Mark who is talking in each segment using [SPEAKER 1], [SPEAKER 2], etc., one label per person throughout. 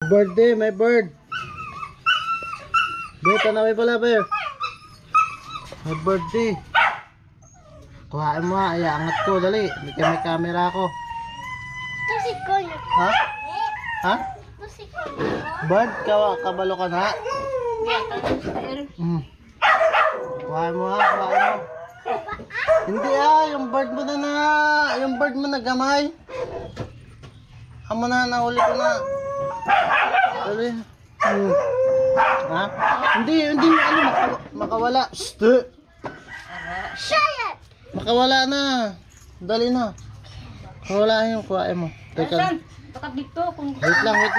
[SPEAKER 1] bird eh, may bird. Bear, tanaway pala, Bear. May bird eh. Kuhain mo ha, iaangat ko, dali. May camera ako. Ha? Ha? Bird, kabalo ka na? Kuhain mo ha, kuhain mo. Hindi yung bird mo yung bird mo na gamay. Amo na, nahuli ko na. Dali. Ha? Hindi makawala. Shh! Makawala na. Dali na. Makawala yung kuhain mo. Teka. Wait lang wait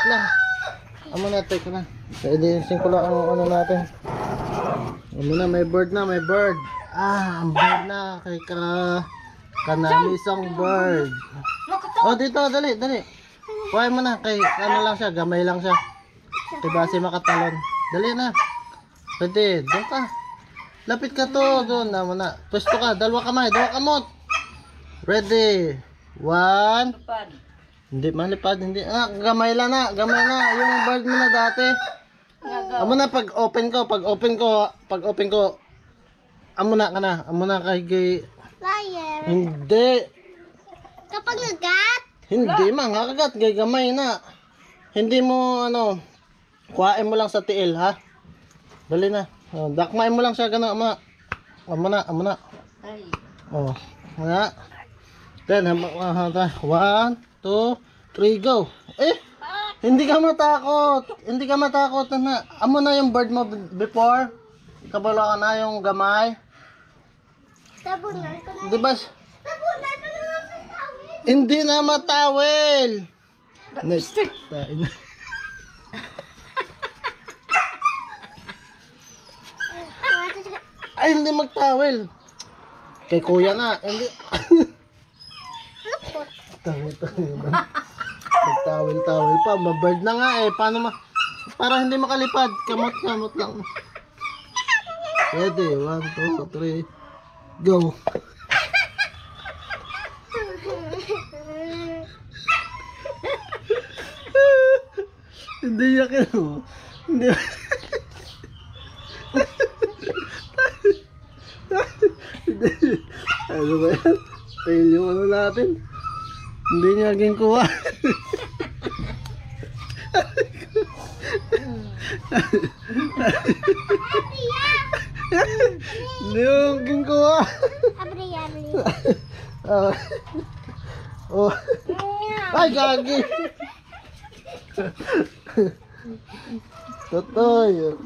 [SPEAKER 1] lang. Amo na, teka na. Pailisin ko lang ang ano natin. Amo na, may bird na, may bird. Ang bird na kay kanamisang bird. Oh, dito, dali. Kuhain mo na, kay ano lang siya, gamay lang siya. Diba si makatalon. Dali na. Pwede, doon ka. Lapit ka to, doon na muna. Pwesto ka, dalawa kamot. Ready. 1. Hindi malipad, hindi. Gamay na. Yung bird mo na dati. Amo na pag open ko. Amo na kay
[SPEAKER 2] Liar.
[SPEAKER 1] Hindi.
[SPEAKER 2] Kapag nagat?
[SPEAKER 1] Hindi kagat kay gamay na. Hindi mo kuhain mo lang sa tiil ha. Dali na. Dakmay mo lang siya gano'n, amo na.
[SPEAKER 2] Ay.
[SPEAKER 1] Oh, nga. Then 1, 2, 3 go. Hindi ka matakot na. Amo na yung bird mo before. Kabalo ka na yung gamay.
[SPEAKER 2] Tabunan ko na.
[SPEAKER 1] Diba?
[SPEAKER 2] Tabunan ko na lang sa tawil.
[SPEAKER 1] Hindi na matawel. Next. Ay, hindi magtawel. Kay kuya na. Hindi. Magtawel pa. Mabird na nga eh. Paano para hindi makalipad. Kamot lang. Ready. 1, 2, 3. Go. Hindi niya kino. Hindi. Ano ba yan? Fail yung ano natin. Hindi niya ginkuha. Hindi yung ginkuha.
[SPEAKER 2] Abri.
[SPEAKER 1] Oh. Ay, gagi. Totoy.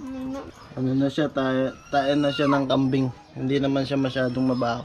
[SPEAKER 1] Ano na siya, tayo na siya ng kambing. Hindi naman siya masyadong mabaho.